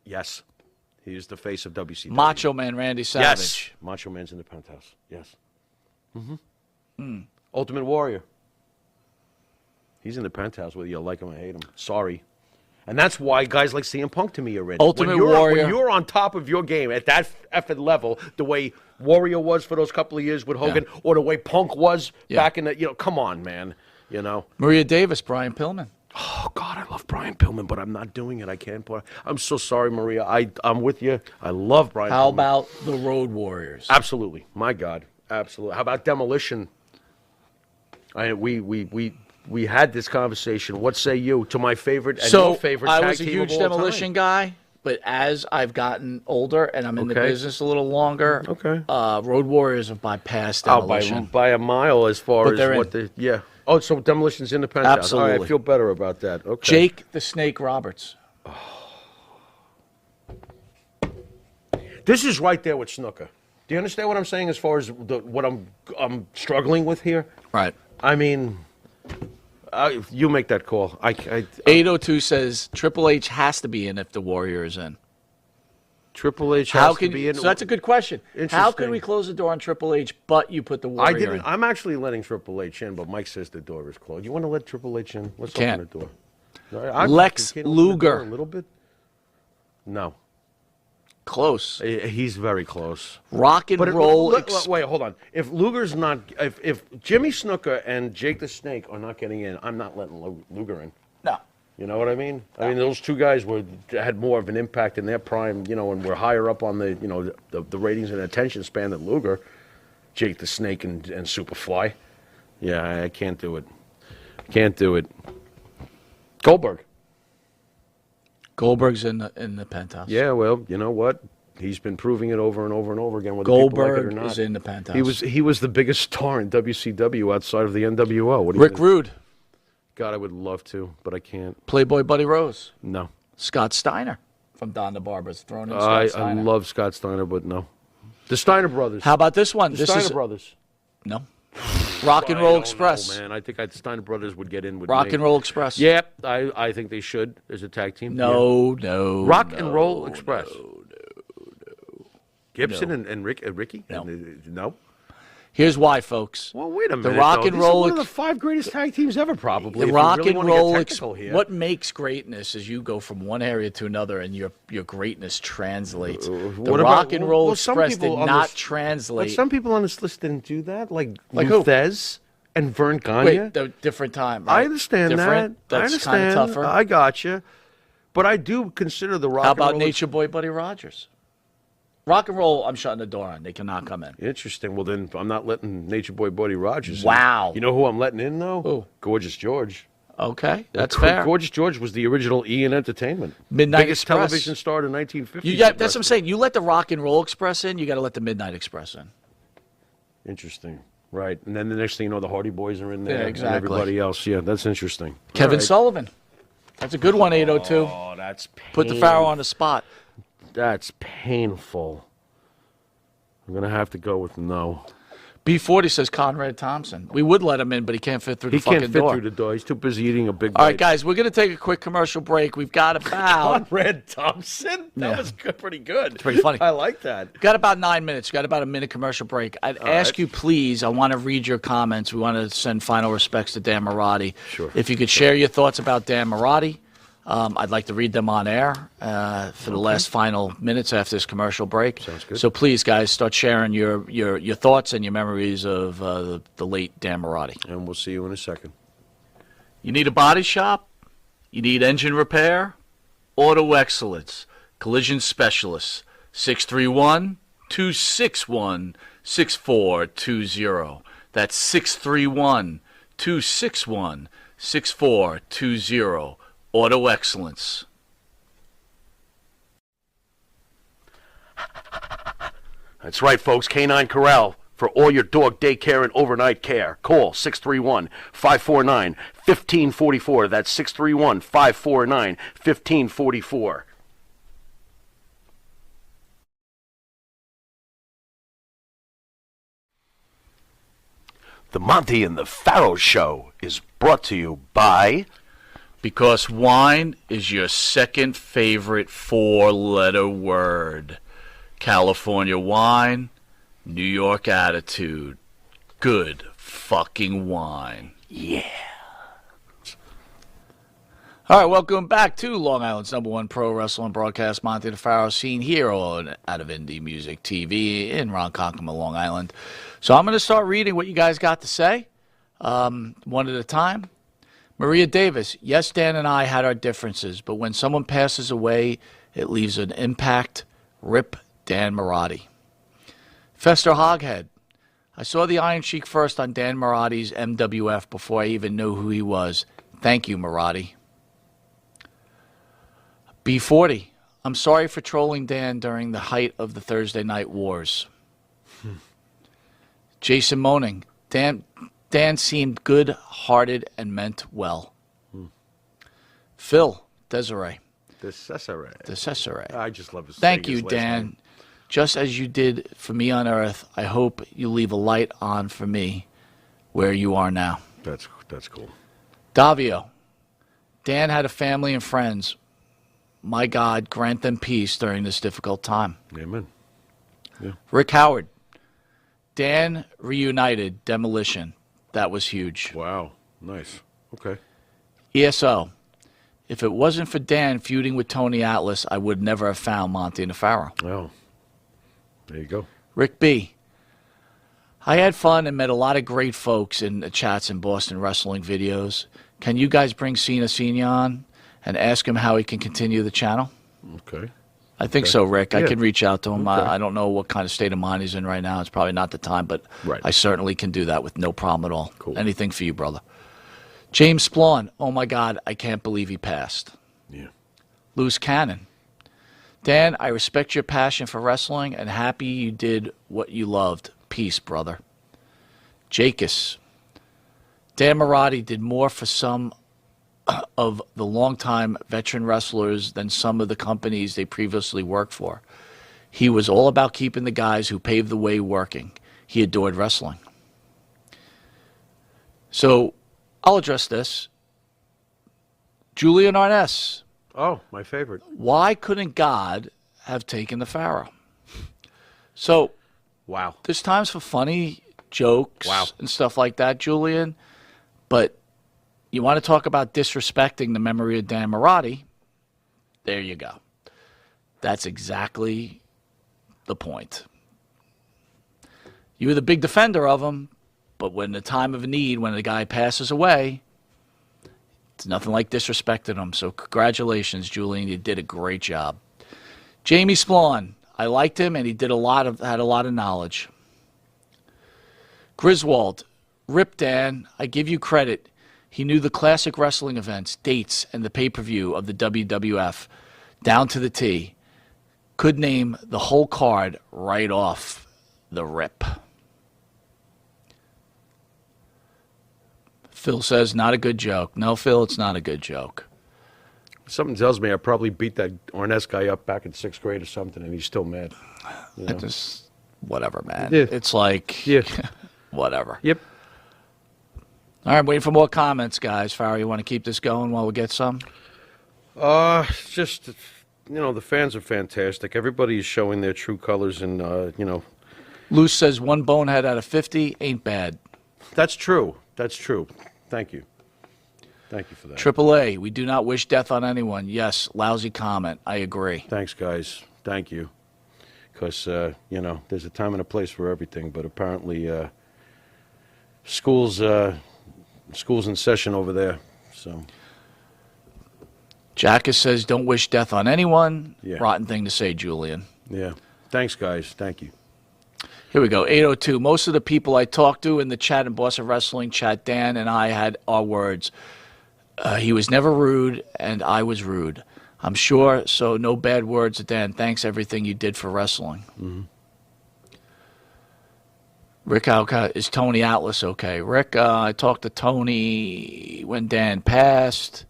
Yes. He is the face of WCW. Macho Man Randy Savage. Yes. Macho Man's in the penthouse. Yes. Mm-hmm. Ultimate Warrior. He's in the penthouse whether you like him or hate him. Sorry. And that's why guys like CM Punk to me are in. Ultimate when Warrior. When you're on top of your game at that effing level, the way Warrior was for those couple of years with Hogan, or the way Punk was back in the, come on, man. Maria Davis, Brian Pillman. Oh, God, I love Brian Pillman, but I'm not doing it. I can't put. I'm so sorry, Maria. I'm with you. I love Brian How Pillman. about the Road Warriors? Absolutely. My God. Absolutely. How about Demolition? We we had this conversation. What say you to my favorite and So your favorite I tag was a team huge of all demolition time? guy, but as I've gotten older and I'm in the Okay. business a little longer, Okay. Road Warriors have bypassed Oh, demolition. by a mile as far But as they're what in. the yeah. Oh, so demolition's in the penthouse. All right, I Absolutely. feel better about that. Okay. Jake the Snake Roberts. This is right there with Snooker. Do you understand what I'm saying as far as what I'm struggling with here? Right. I mean, you make that call. 802 says Triple H has to be in if the Warrior is in. Triple H How has can to be in. So that's a good question. How Interesting. can we close the door on Triple H, but you put the I Warrior didn't. in? I'm actually letting Triple H in, but Mike says the door is closed. You want to let Triple H in? Let's Can't. open the door. Lex Can you open the door Luger. a little bit. No, Close. he's very close. Rock and But roll. wait, hold on. If Luger's not, if Jimmy Snooker and Jake the Snake are not getting in, I'm not letting Luger in. No. You know what I mean? I mean, those two guys had more of an impact in their prime, and were higher up on the ratings and attention span than Luger, Jake the Snake and Superfly. Yeah, I can't do it. Can't do it. Goldberg. Goldberg's in the penthouse. Yeah, well, you know what? He's been proving it over and over and over again. Whether people like it or Goldberg not. is in the penthouse. He was the biggest star in WCW outside of the NWO. What do you Rick think? Rude, God, I would love to, but I can't. Playboy Buddy Rose, No. Scott Steiner from Don the Barber's thrown in. I Scott Steiner. love Scott Steiner, but no. The Steiner brothers. How about this one? the This Steiner is brothers? no. Rock and I Roll don't Express. know, man. I think the Steiner brothers would get in with Rock me. and Roll Express. Yeah, I think they should as a tag team. Yeah. No. Rock no, and Roll Express. No. Gibson No. and Ricky? No. No? Here's why, folks. Well, wait a minute. Rock though. and These are Roll one of the Ex- 5 greatest tag teams ever, probably. The if you Rock really and wanna get Roll. technical here. What makes greatness is you go from one area to another, and your greatness translates. The what about- Rock and Roll well, some Express did people on not this- translate. But some people on this list didn't do that, like who? Luthez and Vern Gagne. Wait, the different time. Right? I understand Different? that. I That's understand. kind of tougher. I got you. But I do consider the Rock How and about Roll Nature Boy Buddy Rogers? Rock and Roll, I'm shutting the door on. They cannot come in. Interesting. Well, then I'm not letting Nature Boy Buddy Rogers in. Wow. You know who I'm letting in, though? Who? Gorgeous George. Okay, that's fair. Gorgeous George was the original Ian Entertainment. Midnight Biggest Express. television star in 1950. You got, that's what I'm saying. You let the Rock and Roll Express in, you got to let the Midnight Express in. Interesting. Right. And then the next thing you know, the Hardy Boys are in there. Yeah, exactly. And everybody else. Yeah, that's interesting. Kevin All right. Sullivan. That's a good one, 802. Oh, that's painful. Put the Pharaoh on the spot. That's painful. I'm going to have to go with no. B40 says Conrad Thompson. We would let him in, but he can't fit through the He fucking can't fit door. through the door. He's too busy eating a big All right, bite. guys, we're going to take a quick commercial break. We've got about Conrad Thompson? That Yeah. was good, pretty good. It's pretty funny. I like that. got about 9 minutes. Got about a minute commercial break. I'd ask you, please, I want to read your comments. We want to send final respects to Dan Marotti. Sure. If you could share your thoughts about Dan Marotti, I'd like to read them on air for the last final minutes after this commercial break. Sounds good. So please, guys, start sharing your thoughts and your memories of the late Dan Marotti. And we'll see you in a second. You need a body shop? You need engine repair? Auto Excellence, Collision Specialists, 631-261-6420. That's 631-261-6420. Auto Excellence. That's right, folks. Canine Corral for all your dog daycare and overnight care. Call 631-549-1544. That's 631-549-1544. The Monte and the Pharaoh Show is brought to you by... Because wine is your second favorite four-letter word. California wine, New York attitude. Good fucking wine. Yeah. All right, welcome back to Long Island's #1 pro wrestling broadcast, Monte The Pharaoh, seen here on Out of Indie Music TV in Ronkonkoma, Long Island. So I'm going to start reading what you guys got to say, one at a time. Maria Davis, yes, Dan and I had our differences, but when someone passes away, it leaves an impact. Rip Dan Marotti. Fester Hoghead, I saw the Iron Sheik first on Dan Marotti's MWF before I even knew who he was. Thank you, Marotti. B40. I'm sorry for trolling Dan during the height of the Thursday Night Wars. Jason Moaning. Dan seemed good-hearted and meant well. Phil Desiree. DeCesare. I just love his Thank saying you, his last Dan. name. Just as you did for me on Earth, I hope you leave a light on for me where you are now. That's cool. Davio. Dan had a family and friends. My God, grant them peace during this difficult time. Amen. Yeah. Rick Howard. Dan reunited Demolition. That was huge. Wow. Nice. Okay. ESO. If it wasn't for Dan feuding with Tony Atlas, I would never have found Monte The Pharaoh. Oh. There you go. Rick B. I had fun and met a lot of great folks in the chats and Boston Wrestling videos. Can you guys bring Cena on and ask him how he can continue the channel? Okay. I think so, Rick. I Yeah. can reach out to him. Okay. I don't know what kind of state of mind he's in right now. It's probably not the time, but Right. I certainly can do that with no problem at all. Cool. Anything for you, brother. James Splawn. Oh, my God. I can't believe he passed. Yeah. Loose Cannon. Dan, I respect your passion for wrestling and happy you did what you loved. Peace, brother. Jacus. Dan Marotti did more for some of the longtime veteran wrestlers than some of the companies they previously worked for. He was all about keeping the guys who paved the way working. He adored wrestling. So I'll address this. Julian Arness. Oh, my favorite. Why couldn't God have taken the Pharaoh? So Wow. there's times for funny jokes Wow. and stuff like that, Julian. But you want to talk about disrespecting the memory of Dan Marotti? There you go. That's exactly the point. You were the big defender of him, but when the time of need, when the guy passes away, it's nothing like disrespecting him. So congratulations, Julian. You did a great job. Jamie Splawn. I liked him, and he had a lot of knowledge. Griswold. Rip Dan. I give you credit. He knew the classic wrestling events, dates, and the pay-per-view of the WWF down to the T. Could name the whole card right off the rip. Phil says, not a good joke. No, Phil, it's not a good joke. Something tells me I probably beat that Arness guy up back in 6th grade or something, and he's still mad. You know? Just, whatever, man. Yeah. It's like, Yeah. whatever. Yep. All right, I'm waiting for more comments, guys. Farrah, you want to keep this going while we get some? Just, the fans are fantastic. Everybody is showing their true colors, and, Luce says one bonehead out of 50 ain't bad. That's true. That's true. Thank you. Thank you for that. AAA, we do not wish death on anyone. Yes, lousy comment. I agree. Thanks, guys. Thank you. Because, there's a time and a place for everything, but apparently school's in session over there, so. Jackus says, don't wish death on anyone. Yeah. Rotten thing to say, Julian. Yeah. Thanks, guys. Thank you. Here we go. 802. Most of the people I talked to in the chat and Boston Wrestling chat, Dan and I had our words. He was never rude, and I was rude. I'm sure, so no bad words, Dan. Thanks everything you did for wrestling. Mm-hmm. Rick, is Tony Atlas okay? Rick, I talked to Tony when Dan passed.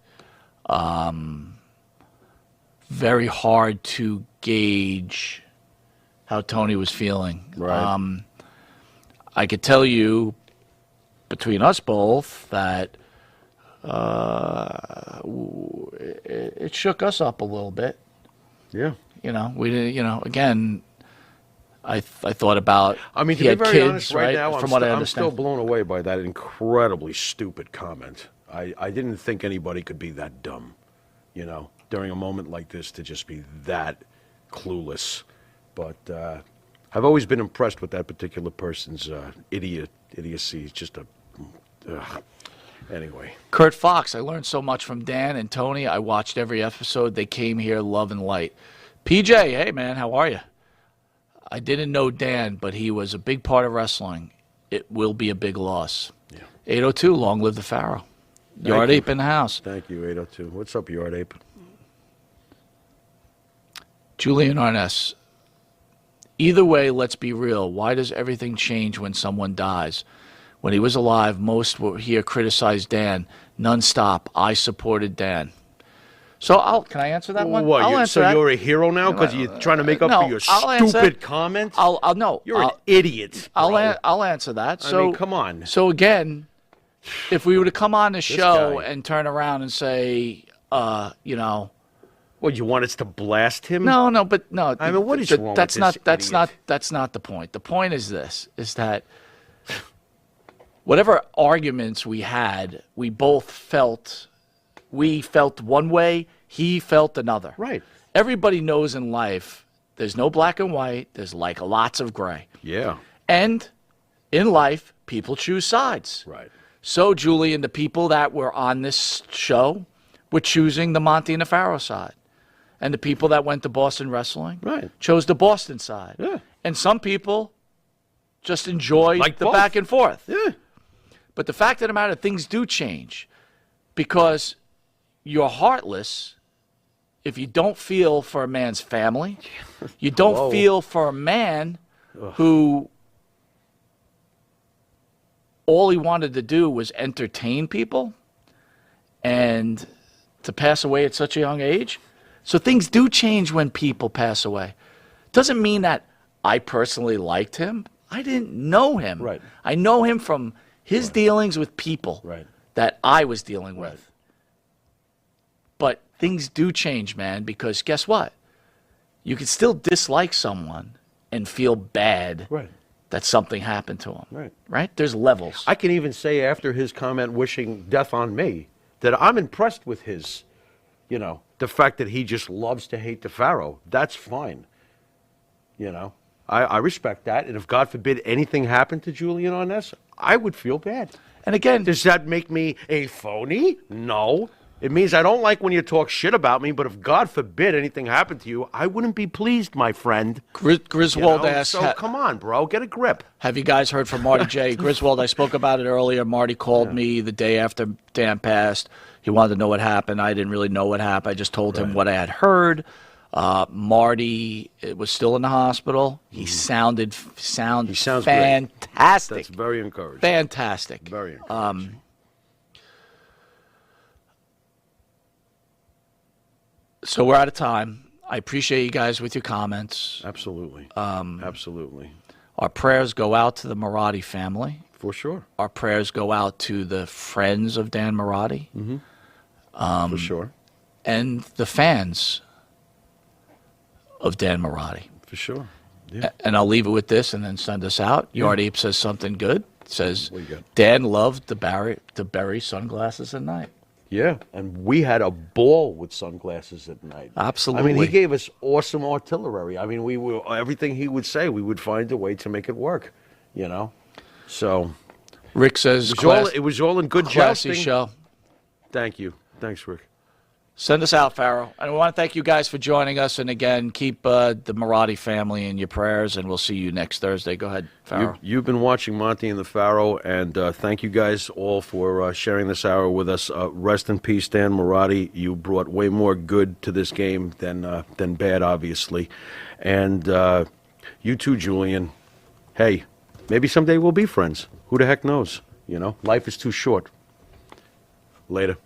Very hard to gauge how Tony was feeling. Right. I could tell you, between us both, that it shook us up a little bit. Yeah. We didn't. Again, I thought about. I mean, to he be had very kids, honest, right now, From what I I'm understand, still blown away by that incredibly stupid comment. I didn't think anybody could be that dumb, during a moment like this to just be that clueless. But I've always been impressed with that particular person's idiocy. It's just anyway. Kurt Fox, I learned so much from Dan and Tony. I watched every episode. They came here, love and light. PJ, hey man, how are you? I didn't know Dan, but he was a big part of wrestling. it will be a big loss. Yeah. 802, long live the Pharaoh. Yard you. Ape in the house. Thank you, 802. What's up, Yard Ape? Julian Arness. Either way, let's be real. Why does everything change when someone dies? When he was alive, most were here criticized Dan. Nonstop. I supported Dan. So can I answer that one? What, I'll answer that. You're a hero now because you're trying to make up No, for your I'll answer stupid it. comment? No. You're an idiot, bro. I'll answer that. I So mean, come on. So again, if we were to come on the show guy. and turn around and say, you know, What, you want us to blast him? no, but no. I mean, what is wrong with that's this not that's idiot? not that's not the point. The point is this: is that whatever arguments we had, we both felt. We felt one way. He felt another. Right. Everybody knows in life there's no black and white. There's like lots of gray. Yeah. And in life, people choose sides. Right. So, Julian, the people that were on this show were choosing the Monte and the Pharaoh side. And the people that went to Boston Wrestling chose the Boston side. Yeah. And some people just enjoy Like the both. back and forth. Yeah. But the fact of the matter, things do change because you're heartless if you don't feel for a man's family. You don't Hello. feel for a man who all he wanted to do was entertain people and to pass away at such a young age. So things do change when people pass away. Doesn't mean that I personally liked him. I didn't know him. Right. I know him from his dealings with people that I was dealing with. But things do change, man, because guess what? You can still dislike someone and feel bad that something happened to him. Right? There's levels. I can even say after his comment wishing death on me that I'm impressed with his, the fact that he just loves to hate the Pharaoh. That's fine. I respect that. And if God forbid anything happened to Julian on this, I would feel bad. And again, does that make me a phony? No. It means I don't like when you talk shit about me, but if God forbid anything happened to you, I wouldn't be pleased, my friend. Griswold asked... So come on, bro. Get a grip. Have you guys heard from Marty J? Griswold, I spoke about it earlier. Marty called me the day after Dan passed. He wanted to know what happened. I didn't really know what happened. I just told him what I had heard. Marty was still in the hospital. He sounds fantastic. Great. That's very encouraging. Fantastic. Very encouraging. So we're out of time. I appreciate you guys with your comments. Absolutely. Absolutely. Our prayers go out to the Marotti family. For sure. Our prayers go out to the friends of Dan Marotti. For sure. And the fans of Dan Marotti. For sure. Yeah. And I'll leave it with this and then send us out. Yard Ape says something good. Says, What you got? Dan loved to bury sunglasses at night. Yeah, and we had a ball with sunglasses at night. Absolutely. I mean, he gave us awesome artillery. I mean, we were everything he would say, we would find a way to make it work. So Rick says it was all in good classy jousting. show. Thank you. Thanks, Rick. Send us out, Pharaoh. And we want to thank you guys for joining us. And again, keep the Marotti family in your prayers, and we'll see you next Thursday. Go ahead, Pharaoh. You've been watching Monte and the Pharaoh, and thank you guys all for sharing this hour with us. Rest in peace, Dan Marotti. You brought way more good to this game than bad, obviously. And you too, Julian. Hey, maybe someday we'll be friends. Who the heck knows? Life is too short. Later.